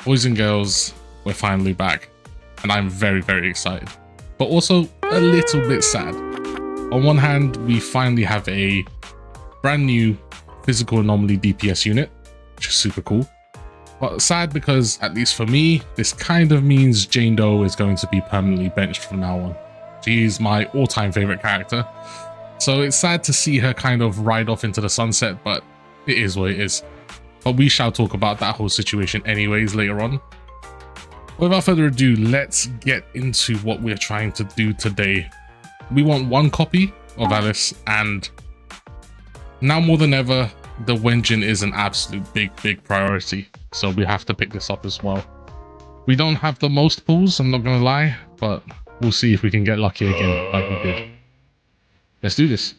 Boys and girls, we're finally back, and I'm very, very excited, but also a little bit sad. On one hand, we finally have a brand new physical anomaly DPS unit, which is super cool, but sad because, at least for me, this kind of means Jane Doe is going to be permanently benched from now on. She's my all-time favorite character, so it's sad to see her kind of ride off into the sunset, but it is what it is. But we shall talk about that whole situation anyways later on. Without further ado, let's get into what we're trying to do today. We want one copy of Alice, and now more than ever, the Wenjin is an absolute big priority, so we have to pick this up as well. We don't have the most pulls, I'm not gonna lie, but we'll see if we can get lucky again like we did. Let's do this.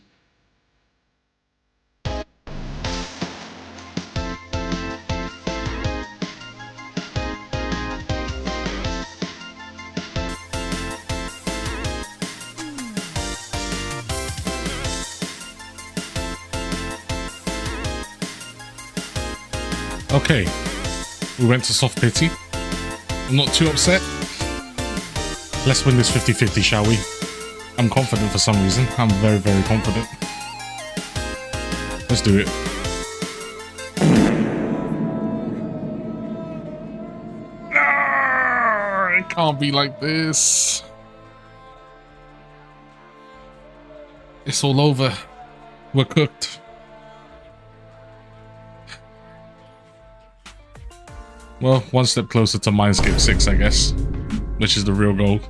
Okay, we went to soft pity. I'm not too upset. Let's win this 50-50, shall we? I'm confident for some reason. I'm very confident. Let's do it. It can't be like this. It's all over. We're cooked. Well, one step closer to Mindscapes 6, I guess, which is the real goal.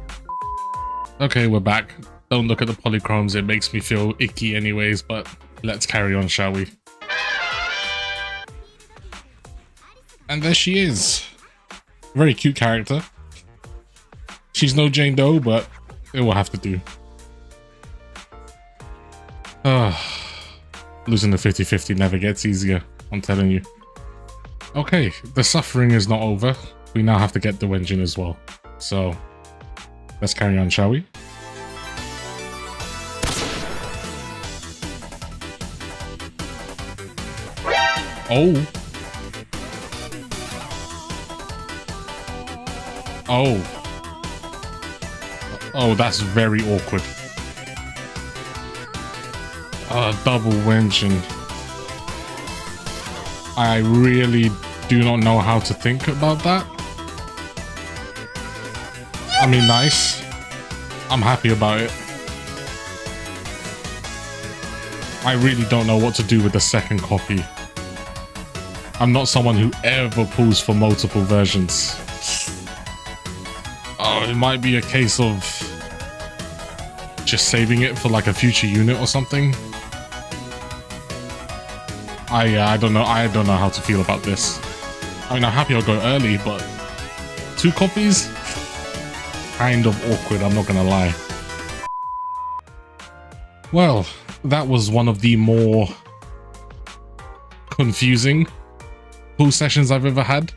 Okay, we're back. Don't look at the polychromes, it makes me feel icky anyways, but let's carry on, shall we? And there she is. Very cute character. She's no Jane Doe, but it will have to do. Losing the 50-50 never gets easier, I'm telling you. Okay, the suffering is not over. We now have to get the Wenjin as well. So, let's carry on, shall we? Oh. Oh. Oh, that's very awkward. Double Wenjin. I really do not know how to think about that. I mean, nice. I'm happy about it. I really don't know what to do with the second copy. I'm not someone who ever pulls for multiple versions. Oh, it might be a case of just saving it for like a future unit or something. I don't know. I don't know how to feel about this. I mean, I'm happy I'll go early, but 2 copies? Kind of awkward, I'm not gonna lie. Well, that was one of the more confusing pull sessions I've ever had.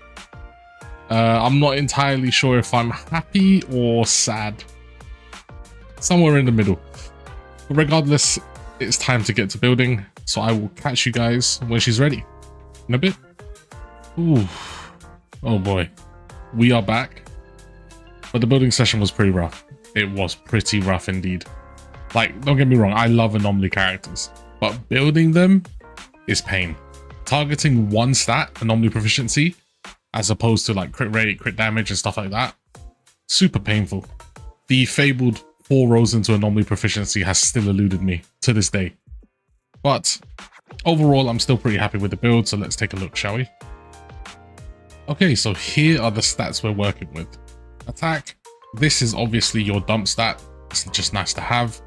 I'm not entirely sure if I'm happy or sad. Somewhere in the middle. But regardless, it's time to get to building. So I will catch you guys when she's ready in a bit. Ooh. Oh boy. We are back. But the building session was pretty rough. It was pretty rough indeed. Like, don't get me wrong, I love anomaly characters, but building them is pain. Targeting one stat, anomaly proficiency, as opposed to like crit rate, crit damage and stuff like that, super painful. The fabled 4 rows into anomaly proficiency has still eluded me to this day. But overall, I'm still pretty happy with the build, so let's take a look, shall we? Okay, so here are the stats we're working with. Attack. This is obviously your dump stat. It's just nice to have.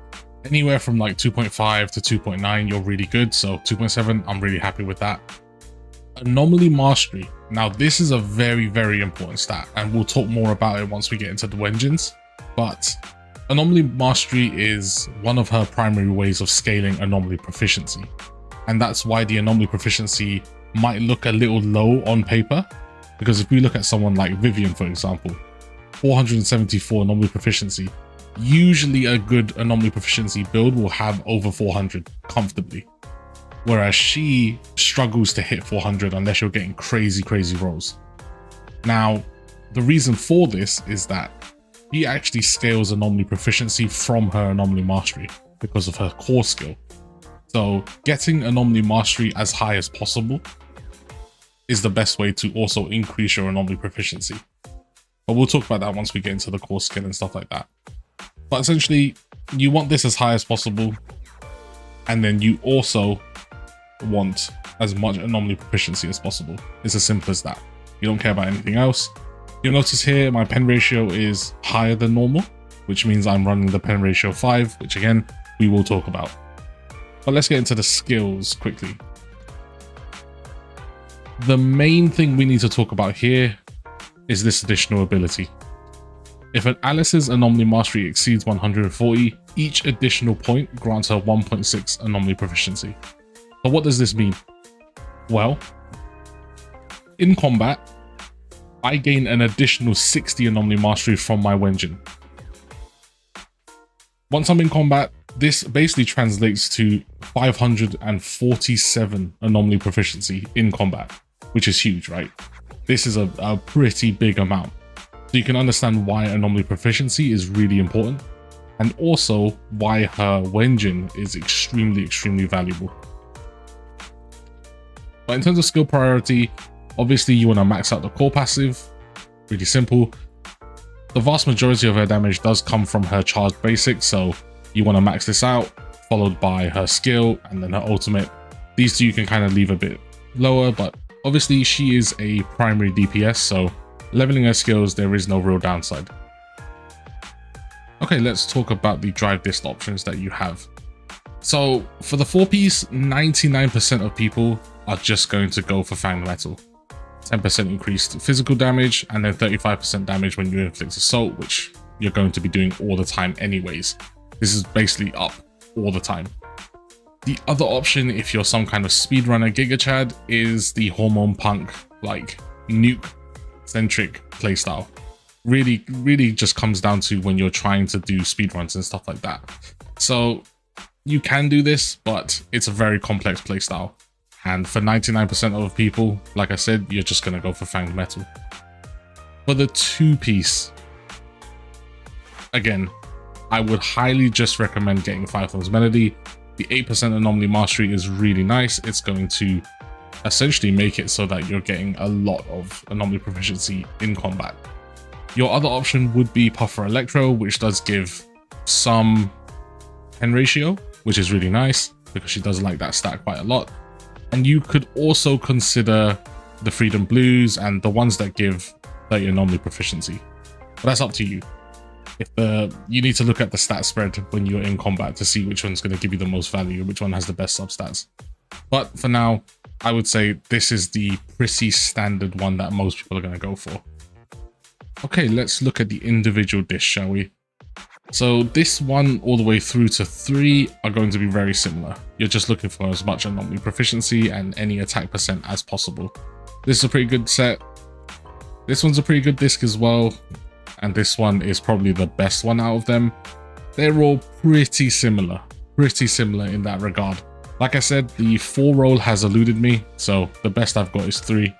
Anywhere from like 2.5 to 2.9, you're really good. So 2.7, I'm really happy with that. Anomaly Mastery. Now, this is a very important stat, and we'll talk more about it once we get into the Wenjins. But Anomaly Mastery is one of her primary ways of scaling anomaly proficiency. And that's why the anomaly proficiency might look a little low on paper. Because if we look at someone like Vivian, for example, 474 anomaly proficiency, usually a good anomaly proficiency build will have over 400 comfortably. Whereas she struggles to hit 400 unless you're getting crazy rolls. Now, the reason for this is that he actually scales Anomaly proficiency from her Anomaly mastery because of her core skill. So getting Anomaly mastery as high as possible is the best way to also increase your Anomaly proficiency. But we'll talk about that once we get into the core skill and stuff like that. But essentially, you want this as high as possible, and then you also want as much Anomaly proficiency as possible. It's as simple as that. You don't care about anything else. You'll notice here my pen ratio is higher than normal, which means I'm running the pen ratio 5, which again, we will talk about. But let's get into the skills quickly. The main thing we need to talk about here is this additional ability. If an Alice's Anomaly mastery exceeds 140, each additional point grants her 1.6 Anomaly proficiency. So what does this mean? Well, in combat, I gain an additional 60 Anomaly mastery from my Wenjin. Once I'm in combat, this basically translates to 547 Anomaly proficiency in combat, which is huge, right? This is a pretty big amount. So you can understand why Anomaly proficiency is really important, and also why her Wenjin is extremely valuable. But in terms of skill priority, obviously you want to max out the core passive. Really simple. The vast majority of her damage does come from her charged basic, so you want to max this out, followed by her skill and then her ultimate. These two you can kind of leave a bit lower, but obviously she is a primary DPS, so leveling her skills, there is no real downside. Okay, let's talk about the drive dist options that you have. So for the 4-piece, 99% of people are just going to go for Fanged Metal. 10% increased physical damage, and then 35% damage when you inflict assault, which you're going to be doing all the time anyways. This is basically up all the time. The other option, if you're some kind of speedrunner Giga Chad, is the Hormone Punk, like nuke-centric playstyle. Really just comes down to when you're trying to do speedruns and stuff like that. So you can do this, but it's a very complex playstyle. And for 99% of people, like I said, you're just going to go for Fanged Metal. For the 2-piece, again, I would highly just recommend getting Python's Melody. The 8% Anomaly Mastery is really nice. It's going to essentially make it so that you're getting a lot of Anomaly proficiency in combat. Your other option would be Puffer Electro, which does give some pen ratio, which is really nice because she does like that stat quite a lot. And you could also consider the Freedom Blues and the ones that give 30 Anomaly proficiency. But that's up to you. You need to look at the stat spread when you're in combat to see which one's going to give you the most value, which one has the best substats. But for now, I would say this is the pretty standard one that most people are going to go for. Okay, let's look at the individual dish, shall we? So this one all the way through to 3 are going to be very similar. You're just looking for as much Anomaly proficiency and any attack percent as possible. This is a pretty good set. This one's a pretty good disc as well. And this one is probably the best one out of them. They're all pretty similar in that regard. Like I said, the 4 roll has eluded me, so the best I've got is 3.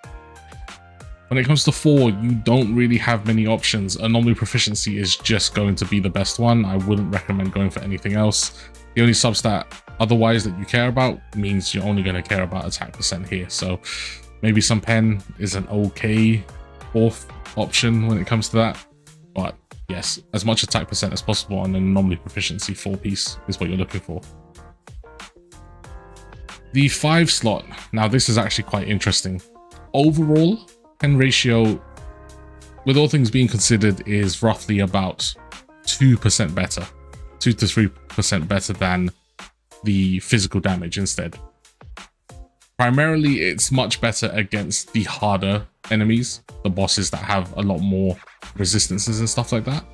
When it comes to 4, you don't really have many options. Anomaly proficiency is just going to be the best one. I wouldn't recommend going for anything else. The only substat otherwise that you care about means you're only going to care about attack percent here. So maybe some pen is an okay 4th option when it comes to that. But yes, as much attack percent as possible on an Anomaly proficiency 4-piece is what you're looking for. The 5 slot, now this is actually quite interesting. Overall, pen ratio, with all things being considered, is roughly about 2% better, 2 to 3% better than the physical damage instead. Primarily, it's much better against the harder enemies, the bosses that have a lot more resistances and stuff like that.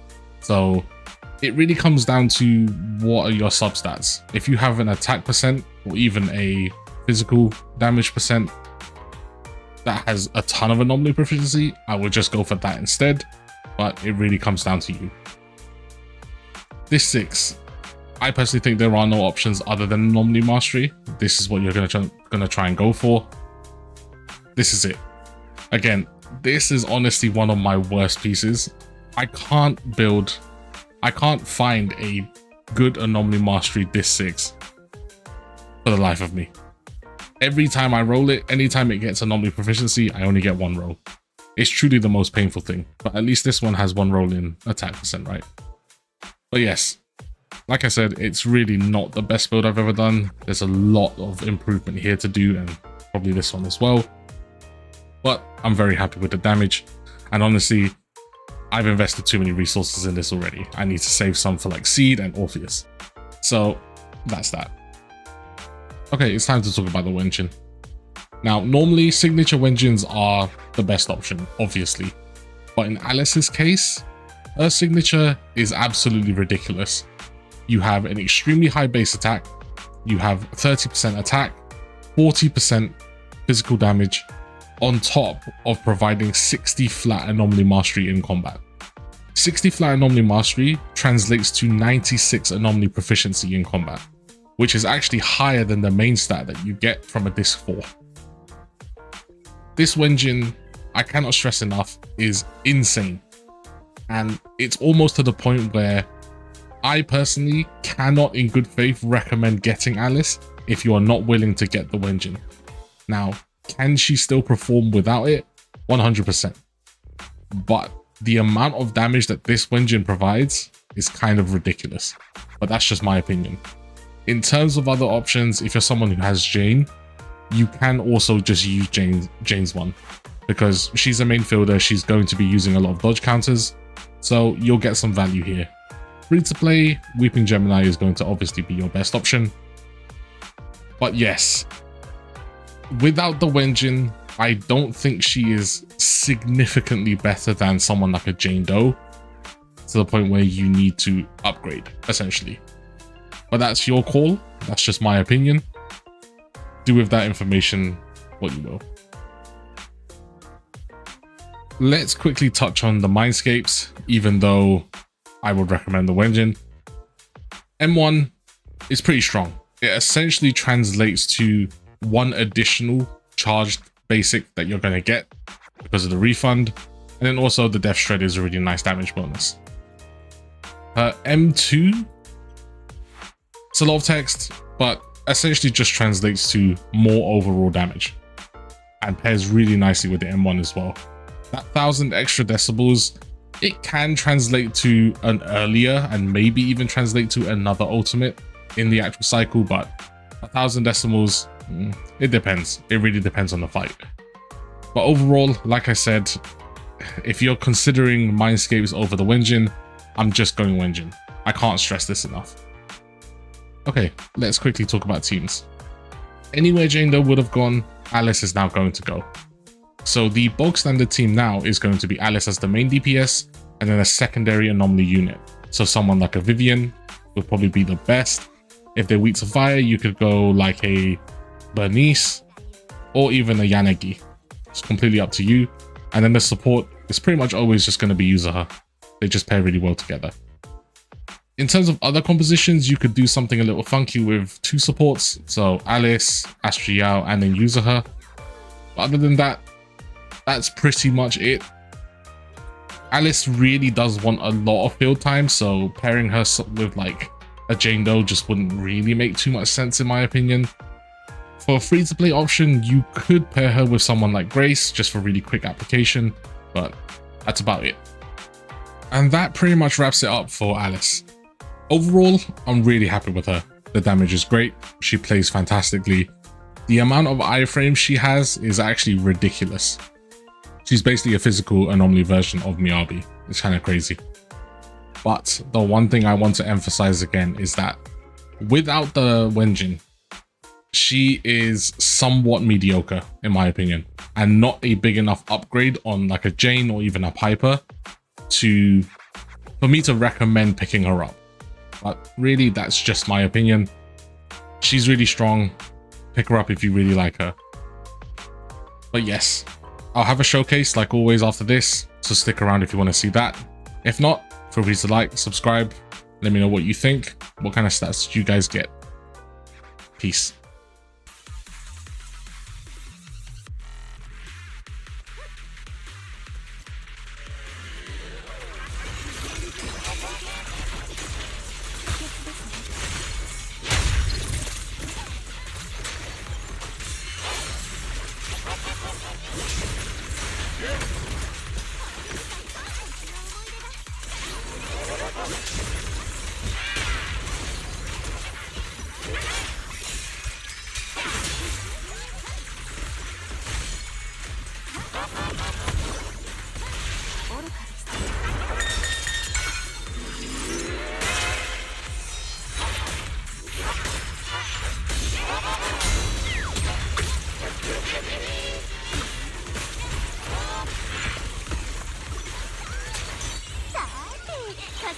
So it really comes down to what are your substats. If you have an attack percent or even a physical damage percent that has a ton of Anomaly proficiency, I would just go for that instead, but it really comes down to you. This 6, I personally think there are no options other than Anomaly Mastery. This is what you're gonna try and go for. This is it. Again, this is honestly one of my worst pieces. I can't find a good Anomaly Mastery Disc 6 for the life of me. Every time I roll it, anytime it gets Anomaly Proficiency, I only get one roll. It's truly the most painful thing, but at least this one has one roll in attack percent, right? But yes, like I said, it's really not the best build I've ever done. There's a lot of improvement here to do, and probably this one as well. But I'm very happy with the damage, and honestly, I've invested too many resources in this already. I need to save some for like Seed and Orpheus. So that's that. Okay, it's time to talk about the Wenjin. Now, normally signature Wenjins are the best option, obviously. But in Alice's case, her signature is absolutely ridiculous. You have an extremely high base attack, you have 30% attack, 40% physical damage, on top of providing 60 flat Anomaly Mastery in combat. 60 flat Anomaly Mastery translates to 96 Anomaly Proficiency in combat, which is actually higher than the main stat that you get from a Disc 4. This Wenjin, I cannot stress enough, is insane. And it's almost to the point where I personally cannot in good faith recommend getting Alice if you are not willing to get the Wenjin. Now, can she still perform without it? 100%. But the amount of damage that this Wenjin provides is kind of ridiculous. But that's just my opinion. In terms of other options, if you're someone who has Jane, you can also just use Jane's one. Because she's a main fielder, she's going to be using a lot of dodge counters. So you'll get some value here. Free to play, Weeping Gemini is going to obviously be your best option. But yes, without the Wenjin, I don't think she is significantly better than someone like a Jane Doe, to the point where you need to upgrade, essentially. But that's your call. That's just my opinion. Do with that information what you will. Let's quickly touch on the Mindscapes, even though I would recommend the Wenjin. M1 is pretty strong. It essentially translates to one additional charged basic that you're going to get because of the refund, and then also the Death Shred is a really nice damage bonus. M2, it's a lot of text, but essentially just translates to more overall damage and pairs really nicely with the M1 as well. That 1000 extra decibels, it can translate to an earlier and maybe even translate to another ultimate in the actual cycle, but 1000 decimals, it depends. It really depends on the fight. But overall, like I said, if you're considering Mindscapes over the Wenjin, I'm just going Wenjin. I can't stress this enough. Okay, let's quickly talk about teams. Anywhere Jane Doe would have gone, Alice is now going to go. So the bulk standard team now is going to be Alice as the main DPS, and then a secondary Anomaly unit. So someone like a Vivian would probably be the best. If they're weak to fire, you could go like a Bernice or even a Yanagi. It's completely up to you. And then the support is pretty much always just going to be Yuzuha. They just pair really well together. In terms of other compositions, you could do something a little funky with two supports. So Alice, Astriel, and then Yuzuha. But other than that, that's pretty much it. Alice really does want a lot of field time, so pairing her with like a Jane Doe just wouldn't really make too much sense in my opinion. For a free-to-play option, you could pair her with someone like Grace just for really quick application, but that's about it. And that pretty much wraps it up for Alice. Overall, I'm really happy with her. The damage is great, she plays fantastically. The amount of iframes she has is actually ridiculous. She's basically a physical Anomaly version of Miyabi. It's kind of crazy. But the one thing I want to emphasize again is that without the Wenjin, she is somewhat mediocre in my opinion, and not a big enough upgrade on like a Jane or even a Piper for me to recommend picking her up. But really, that's just my opinion. She's really strong. Pick her up if you really like her. But yes, I'll have a showcase like always after this, so stick around if you want to see that. If not, feel free to like, subscribe, let me know what you think. What kind of stats did you guys get? Peace.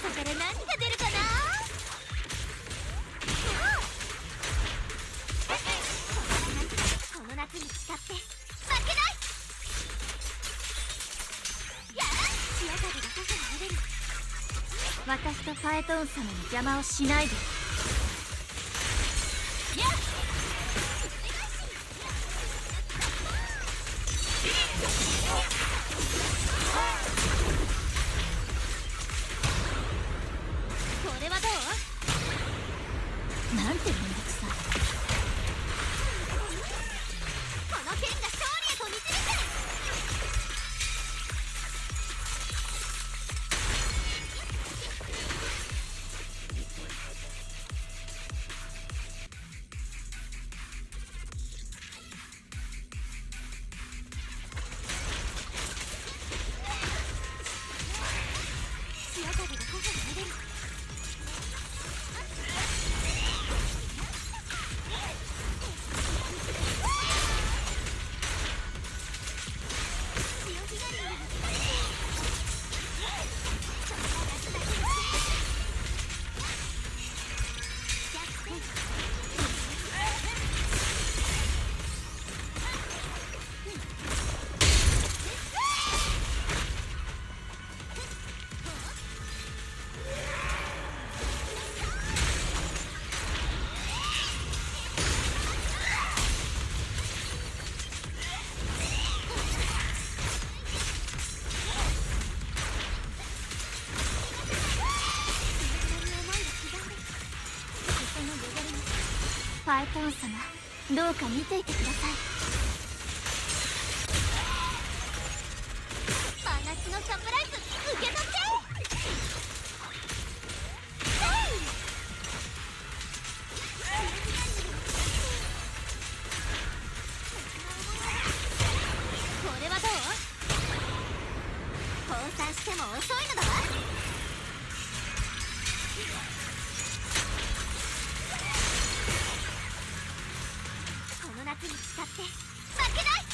そこで何が出るかな。この夏に誓って負けない。やあ、潮風が傘が出る。私とファエトーン様の邪魔をしないで。やっこれはどう？なんてめんどくさい。この剣が勝利へと導く。潮風が頬を撫でる。ファイトーン様、どうか見ていてください。真夏のサプライズ受け取って。これはどう？降参しても遅いのだわ。この夏に誓って負けない。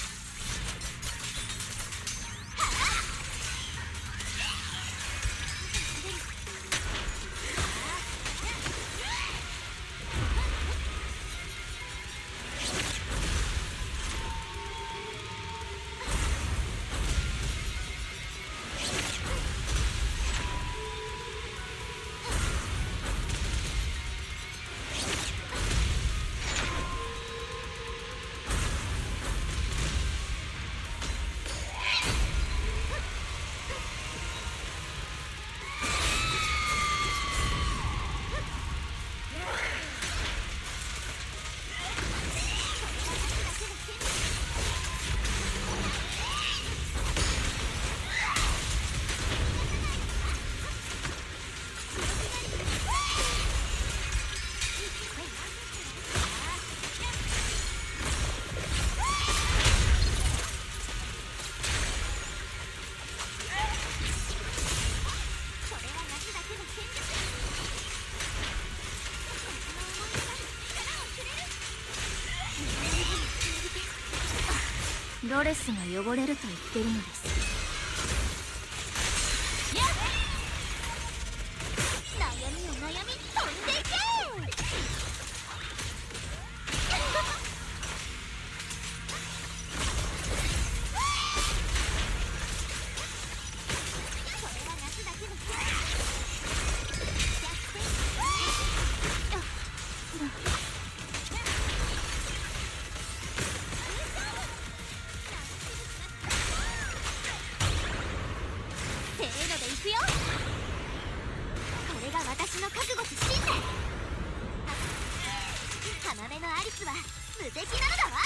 ドレスが汚れると言ってるのです。悩みよ悩み、飛んでいけ。これは夏だけのせーのでいくよ。これが私の覚悟と信念。要のアリスは無敵なのだわ。